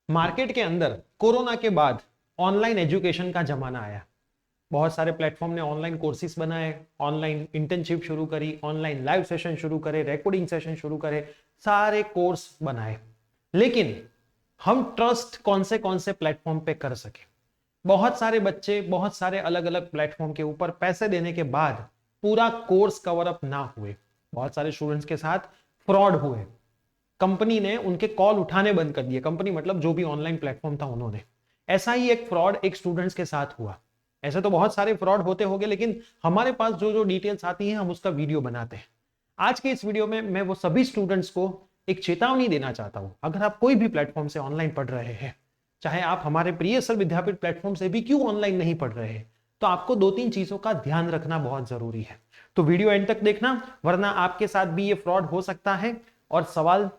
Market के अंदर corona के बाद ऑनलाइन एजुकेशन का जमाना आया। बहुत सारे प्लेटफॉर्म ने ऑनलाइन कोर्सेज बनाए, ऑनलाइन इंटर्नशिप शुरू करी, ऑनलाइन लाइव सेशन शुरू करे, रिकॉर्डिंग सेशन शुरू करे, सारे कोर्स बनाए। लेकिन हम ट्रस्ट कौन से प्लेटफॉर्म पे कर सके? बहुत सारे बच्चे बहुत सारे अलग अलग प्लेटफॉर्म के ऊपर पैसे देने के बाद पूरा कोर्स कवर अप ना हुए। बहुत सारे स्टूडेंट्स के साथ फ्रॉड हुए। कंपनी ने उनके कॉल उठाने बंद कर दिए। कंपनी मतलब जो भी ऑनलाइन प्लेटफॉर्म था उन्होंने। ऐसा ही एक फ्रॉड एक स्टूडेंट्स के साथ हुआ। ऐसे तो बहुत सारे फ्रॉड होते होंगे, लेकिन हमारे पास जो जो डिटेल्स आती हैं हम उसका वीडियो बनाते हैं। आज के इस वीडियो में मैं वो सभी स्टूडेंट्स को एक चेतावनी देना चाहता हूं। अगर आप कोई भी प्लेटफॉर्म से ऑनलाइन पढ़ रहे हैं, चाहे आप हमारे प्रिय सर विद्यापीठ प्लेटफॉर्म से भी क्यों ऑनलाइन नहीं पढ़ रहे हैं, तो आपको 2-3 चीजों का ध्यान रखना बहुत जरूरी है। तो वीडियो एंड तक देखना, वरना आपके साथ भी ये फ्रॉड हो सकता है। और सवाल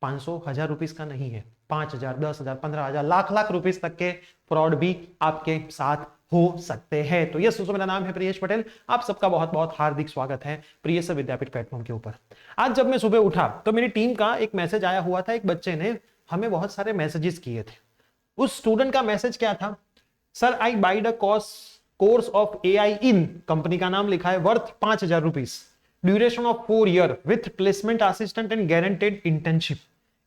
500-1000 रुपीस का नहीं है, 5000, 10,000, 15,000, लाख रुपीस तक के फ्रॉड भी आपके साथ हो सकते हैं। तो यस दोस्तों, मेरा नाम है प्रियेश पटेल। आप सबका बहुत बहुत हार्दिक स्वागत है प्रिय सर विद्यापीठ प्लेटफॉर्म के ऊपर। आज जब मैं सुबह उठा तो मेरी टीम का एक मैसेज आया हुआ था। एक बच्चे ने हमें बहुत सारे मैसेजेस किए थे। उस स्टूडेंट का मैसेज क्या था? Sir I wide a course of AI in, company का नाम लिखा है, worth 5,000 rupees, duration of 4 year with placement assistant and guaranteed internship.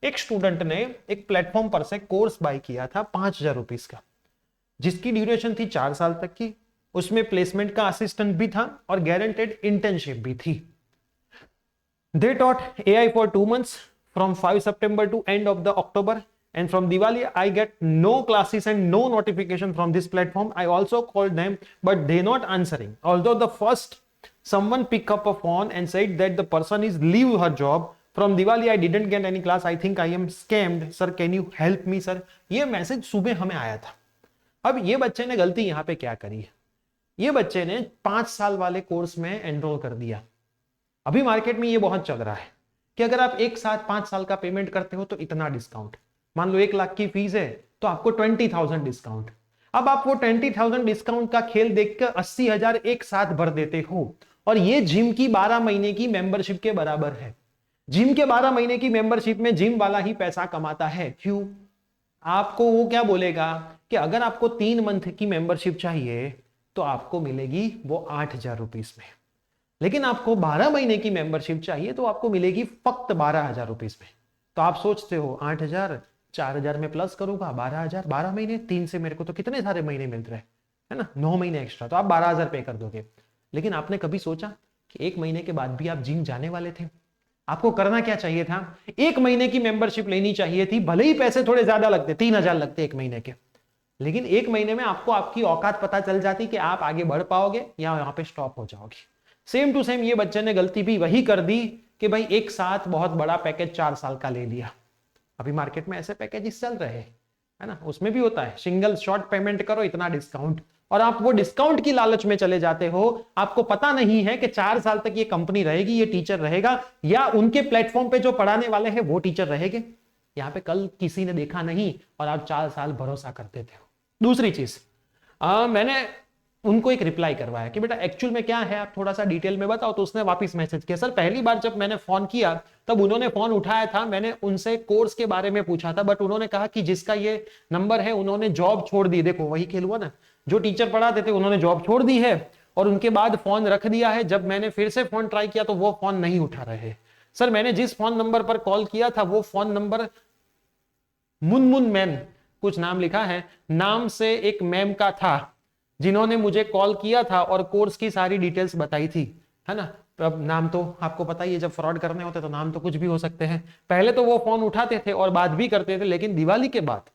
एक स्टूडेंट ने एक प्लेटफॉर्म पर से कोर्स बाय किया था 5,000 रुपीस का, जिसकी ड्यूरेशन थी 4 साल तक की। उसमें प्लेसमेंट का असिस्टेंट भी था और गारंटेड इंटर्नशिप भी थी। They taught AI for 2 months from 5 September to end of the October, and from Diwali I get no classes and no notification from this platform. I also called them but they not answering, although the first someone pick up a phone and said that the person is leave her job. From Diwali I didn't get any class. I think I am scammed. Sir, can you help me sir? ये message सुबह हमें आया था। अब ये बच्चे ने गलती यहां पे क्या करी है? ये बच्चे ने 5 साल वाले कोर्स में एनरोल कर दिया। अभी मार्केट में ये बहुत चल रहा है कि अगर आप एक साथ 5 साल का पेमेंट करते हो तो इतना डिस्काउंट। मान लो 1 लाख की फीस है तो आपको 20,000 डिस्काउंट। अब आप वो 20,000 डिस्काउंट का खेल देखकर 80,000 एक साथ भर देते हो, और ये जिम की 12 महीने की मेंबरशिप के बराबर है। जिम के 12 महीने की मेंबरशिप में जिम वाला ही पैसा कमाता है। क्यों? आपको वो क्या बोलेगा कि अगर आपको 3 मंथ की मेंबरशिप चाहिए तो आपको मिलेगी वो 8,000 रुपीस में, लेकिन आपको 12 महीने की मेंबरशिप चाहिए तो आपको मिलेगी फक्त 12,000 रुपीस में। तो आप सोचते हो 8,000 4,000 में प्लस करूंगा 12,000, 12 महीने 3 से मेरे को तो कितने सारे महीने मिल रहे हैं, है ना, 9 महीने एक्स्ट्रा, तो आप 12,000 पे कर दोगे। लेकिन आपने कभी सोचा कि 1 महीने के बाद भी आप जिम जाने वाले थे? आपको करना क्या चाहिए था? 1 महीने की मेंबरशिप लेनी चाहिए थी। भले ही पैसे थोड़े ज्यादा लगते, 3,000 लगते 1 महीने के, लेकिन 1 महीने में आपको आपकी औकात पता चल जाती कि आप आगे बढ़ पाओगे या यहां पे स्टॉप हो जाओगे। सेम टू सेम ये बच्चे ने गलती भी वही कर दी कि भाई एक साथ बहुत बड़ा पैकेज 4 साल का ले लिया। अभी मार्केट में ऐसे पैकेजेस चल रहे हैं, है ना, उसमें भी होता है सिंगल शॉर्ट पेमेंट करो इतना डिस्काउंट, और आप वो डिस्काउंट की लालच में चले जाते हो। आपको पता नहीं है कि 4 साल तक ये कंपनी रहेगी, ये टीचर रहेगा, या उनके प्लेटफॉर्म पे जो पढ़ाने वाले हैं वो टीचर रहेंगे। यहाँ पे कल किसी ने देखा नहीं और आप 4 साल भरोसा करते थे। दूसरी चीज, मैंने उनको एक रिप्लाई करवाया कि बेटा एक्चुअल में क्या है, आप थोड़ा सा डिटेल में बताओ। तो उसने वापस मैसेज किया, सर पहली बार जब मैंने फोन किया तब उन्होंने फोन उठाया था, मैंने उनसे कोर्स के बारे में पूछा था, बट उन्होंने कहा कि जिसका ये नंबर है उन्होंने जॉब छोड़ दी। देखो वही खेल हुआ ना, जो टीचर पढ़ाते थे उन्होंने जॉब छोड़ दी है और उनके बाद फोन रख दिया है। जब मैंने फिर से फोन ट्राई किया तो वो फोन नहीं उठा रहे। सर मैंने जिस फोन नंबर पर कॉल किया था वो फोन नंबर मुनमुन मैम, कुछ नाम लिखा है, नाम से एक मैम का था जिन्होंने मुझे कॉल किया था और कोर्स की सारी डिटेल्स बताई थी, है ना। अब नाम तो आपको पता ही है, जब फ्रॉड करने होते तो नाम तो कुछ भी हो सकते हैं। पहले तो वो फोन उठाते थे और बात भी करते थे, लेकिन दिवाली के बाद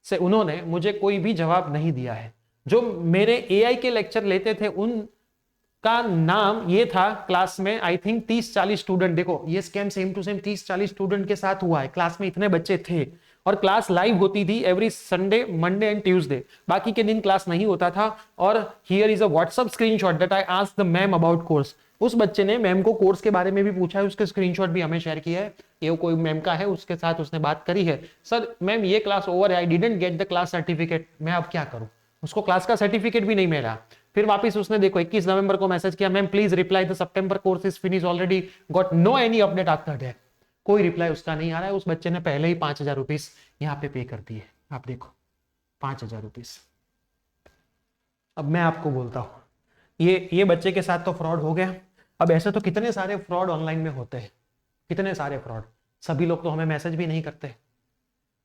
से उन्होंने मुझे कोई भी जवाब नहीं दिया है। जो मेरे एआई के लेक्चर लेते थे उनका नाम ये था, क्लास में आई थिंक 30-40 स्टूडेंट। देखो ये scam same to same 30-40 student के साथ हुआ है। क्लास में इतने बच्चे थे और क्लास लाइव होती थी every Sunday, Monday and Tuesday, बाकी के दिन क्लास नहीं होता था। और here is a WhatsApp screenshot that I asked the ma'am about course. उस बच्चे ने मैम को कोर्स के बारे में भी पूछा है, उसके स्क्रीनशॉट भी हमें शेयर किया है। ये कोई मैम का है, उसके साथ उसने बात करी है, सर मैम ये क्लास ओवर है, I didn't get the class certificate. मैं अब क्या करूं, उसको क्लास का सर्टिफिकेट भी नहीं मिला। फिर वापस उसने देखो 21 नवंबर को मैसेज किया, ma'am please reply the September course is finish already, got no any update after that. कोई रिप्लाई उसका नहीं आ रहा है। उस बच्चे ने पहले ही 5,000 रुपीस यहाँ पे पे कर दिए, आप देखो 5,000 रुपीज। अब मैं आपको बोलता हूँ, ये बच्चे के साथ तो फ्रॉड हो गया। अब ऐसे तो कितने सारे फ्रॉड ऑनलाइन में होते हैं, कितने सारे फ्रॉड, सभी लोग तो हमें मैसेज भी नहीं करते।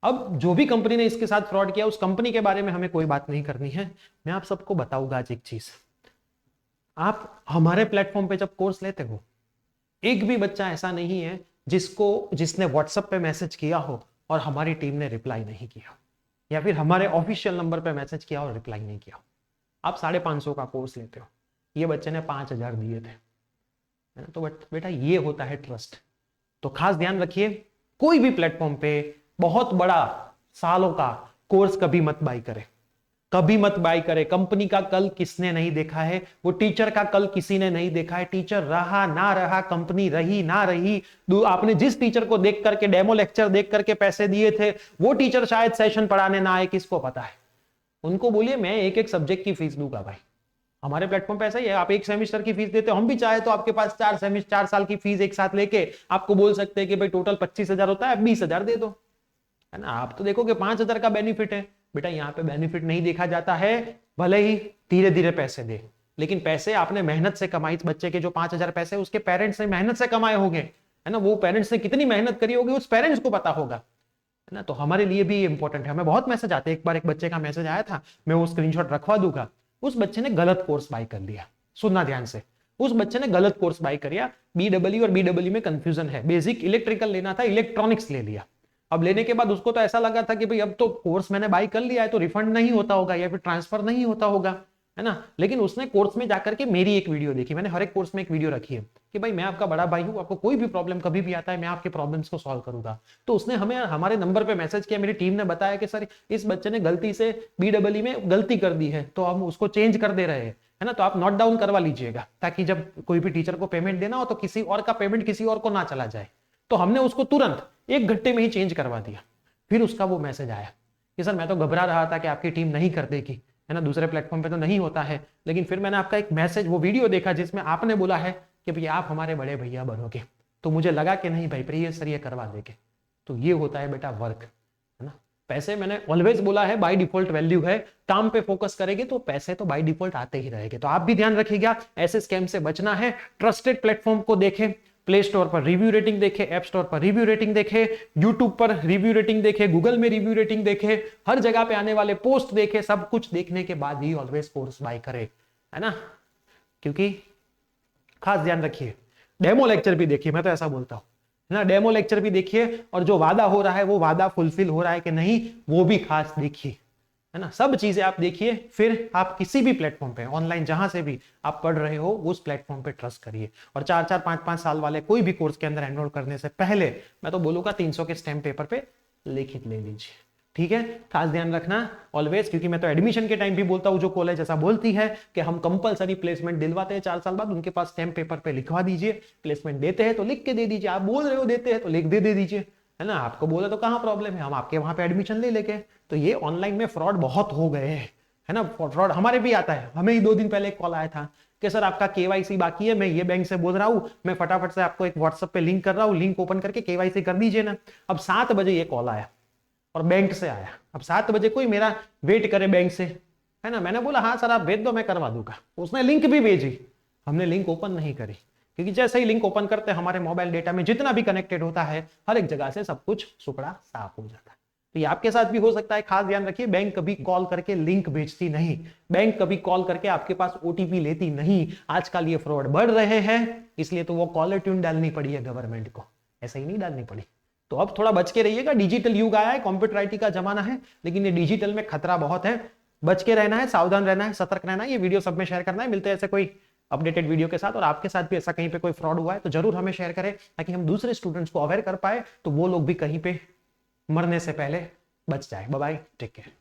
अब जो भी कंपनी ने इसके साथ फ्रॉड किया, उस कंपनी के बारे में हमें कोई बात नहीं करनी है। मैं आप सबको बताऊंगा आज एक चीज, आप हमारे प्लेटफॉर्म पे जब कोर्स लेते हो, एक भी बच्चा ऐसा नहीं है जिसने व्हाट्सएप पे मैसेज किया हो और हमारी टीम ने रिप्लाई नहीं किया, या फिर हमारे ऑफिशियल नंबर पे मैसेज किया और रिप्लाई नहीं किया। आप 550 का कोर्स लेते हो, ये बच्चे ने 5,000 दिए थे, है ना? तो बेटा ये होता है ट्रस्ट। तो खास ध्यान रखिए, कोई भी प्लेटफॉर्म पे बहुत बड़ा सालों का कोर्स कभी मत बाई करे, कभी मत बाई करे। कंपनी का कल किसने नहीं देखा है, वो टीचर का कल किसी ने नहीं देखा है। टीचर रहा ना रहा, कंपनी रही ना रही, आपने जिस टीचर को देख करके, डेमो लेक्चर देख करके पैसे दिए थे, वो टीचर शायद सेशन पढ़ाने ना आए, किसको पता है। उनको बोलिए मैं एक एक सब्जेक्ट की फीस दूंगा भाई। हमारे प्लेटफॉर्म पे ऐसा ही है, आप एक सेमेस्टर की फीस देते हो, हम भी चाहे तो आपके पास 4 साल की फीस एक साथ लेके आपको बोल सकते हैं कि भाई टोटल 25,000 होता है, 20,000 दे दो, है ना। आप तो देखोगे 5,000 का बेनिफिट है। बेटा यहाँ पे बेनिफिट नहीं देखा जाता है, भले ही धीरे धीरे पैसे दे, लेकिन पैसे आपने मेहनत से कमाई। बच्चे के जो 5,000 पैसे उसके पेरेंट्स ने मेहनत से कमाए होंगे, है ना। वो पेरेंट्स ने कितनी मेहनत करी होगी उस पेरेंट्स को पता होगा, है ना। तो हमारे लिए भी इंपॉर्टेंट है। हमें बहुत मैसेज आते हैं, एक बार एक बच्चे का मैसेज आया था, मैं वो स्क्रीनशॉट रखवा दूंगा। उस बच्चे ने गलत कोर्स बाय कर लिया, सुनना ध्यान से, उस बच्चे ने गलत कोर्स बाय कर लिया। BEE और BEE में कंफ्यूजन है, बेसिक इलेक्ट्रिकल लेना था, इलेक्ट्रॉनिक्स ले लिया। अब लेने के बाद उसको तो ऐसा लगा था कि भाई अब तो कोर्स मैंने बाय कर लिया है तो रिफंड नहीं होता होगा या फिर ट्रांसफर नहीं होता होगा, है ना। लेकिन उसने कोर्स में जाकर के मेरी एक वीडियो देखी, मैंने हर एक कोर्स में एक वीडियो रखी है कि भाई मैं आपका बड़ा भाई हूं, आपको कोई भी प्रॉब्लम कभी भी आता है मैं आपके प्रॉब्लम्स को सॉल्व करूंगा। तो उसने हमें हमारे नंबर पे मैसेज किया, मेरी टीम ने बताया कि सर इस बच्चे ने गलती से BEE में गलती कर दी है, तो हम उसको चेंज कर दे रहे हैं, है ना। तो आप नोट डाउन करवा लीजिएगा, ताकि जब कोई भी टीचर को पेमेंट देना हो तो किसी और का पेमेंट किसी और को ना चला जाए। तो हमने उसको तुरंत 1 घंटे में ही चेंज करवा दिया। फिर उसका वो मैसेज आया कि सर मैं तो घबरा रहा था कि आपकी टीम नहीं कर देगी, है ना, दूसरे प्लेटफॉर्म पे तो नहीं होता है, लेकिन फिर मैंने आपका एक मैसेज, वो वीडियो देखा जिसमें आपने बोला है कि भैया आप हमारे बड़े भैया बनोगे, तो मुझे लगा कि नहीं भाई प्रिय सर ये करवा देंगे। तो ये होता है बेटा वर्क, है ना। पैसे मैंने ऑलवेज बोला है बाय डिफॉल्ट वैल्यू है, काम पे फोकस करेंगे तो पैसे तो बाय डिफॉल्ट आते ही रहेंगे। तो आप भी ध्यान रखिएगा, ऐसे स्कैम से बचना है। ट्रस्टेड प्लेटफॉर्म को देखें, प्ले स्टोर पर रिव्यू रेटिंग देखे, ऐप स्टोर पर रिव्यू रेटिंग देखे, यूट्यूब पर रिव्यू रेटिंग देखे, गूगल में रिव्यू रेटिंग देखे, हर जगह पे आने वाले पोस्ट देखे, सब कुछ देखने के बाद ही ऑलवेज कोर्स बाय करे, है ना। क्योंकि खास ध्यान रखिए, डेमो लेक्चर भी देखिए, मैं तो ऐसा बोलता हूं, है ना। डेमो लेक्चर भी देखिए और जो वादा हो रहा है वो वादा फुलफिल हो रहा है कि नहीं वो भी खास देखिए, है ना। सब चीजें आप देखिए, फिर आप किसी भी प्लेटफॉर्म पे ऑनलाइन जहां से भी आप पढ़ रहे हो उस प्लेटफॉर्म पे ट्रस्ट करिए। और 4-4 5-5 साल वाले कोई भी कोर्स के अंदर एनरोल करने से पहले मैं तो बोलूंगा 300 के स्टैम्प पेपर पे लिखित ले लीजिए, ठीक है। खास ध्यान रखना ऑलवेज, क्योंकि मैं तो एडमिशन के टाइम भी बोलता हूं, जो कॉलेज ऐसा बोलती है कि हम कंपलसरी प्लेसमेंट दिलवाते हैं 4 साल बाद, उनके पास स्टैम्प पेपर पे लिखवा दीजिए। प्लेसमेंट देते हैं तो लिख के दे दीजिए, आप बोल रहे हो देते हैं तो लिख दे दीजिए, है ना। आपको बोले तो कहां प्रॉब्लम है, हम आपके वहां पे एडमिशन ले लेके। तो ये ऑनलाइन में फ्रॉड बहुत हो गए हैं, है ना। फ्रॉड हमारे भी आता है, हमें ही 2 दिन पहले एक कॉल आया था कि सर आपका KYC बाकी है, मैं ये बैंक से बोल रहा हूं, मैं फटाफट से आपको एक व्हाट्सएप पे लिंक कर रहा हूं, लिंक ओपन करके KYC कर दीजिए ना। अब 7 बजे ये कॉल आया और बैंक से आया। अब 7 बजे कोई मेरा वेट करे बैंक से, है ना। मैंने बोला हाँ सर आप भेज दो मैं करवा दूंगा। उसने लिंक भी भेजी, हमने लिंक ओपन नहीं करी, क्योंकि जैसे ही लिंक ओपन करते हमारे मोबाइल डेटा में जितना भी कनेक्टेड होता है हर एक जगह से सब कुछ सुपड़ा साफ हो जाता है। तो ये आपके साथ भी हो सकता है। खास ध्यान रखिए, बैंक कभी कॉल करके लिंक भेजती नहीं, बैंक कभी कॉल करके आपके पास OTP लेती नहीं। आजकल ये फ्रॉड बढ़ रहे हैं, इसलिए तो वो कॉलर ट्यून डालनी पड़ी है गवर्नमेंट को, ऐसे ही नहीं डालनी पड़ी। तो अब थोड़ा बच के रहिएगा, डिजिटल युग आया है, कंप्यूटर IT का जमाना है, लेकिन ये डिजिटल में खतरा बहुत है। बच के रहना है, सावधान रहना है, सतर्क रहना है। ये वीडियो सब में शेयर करना है। मिलते हैं ऐसे कोई अपडेटेड वीडियो के साथ। और आपके साथ भी ऐसा कहीं पे कोई फ्रॉड हुआ है तो जरूर हमें शेयर करें, ताकि हम दूसरे स्टूडेंट्स को अवेयर कर पाए, तो वो लोग भी कहीं पे मरने से पहले बच जाए। Bye bye, take care.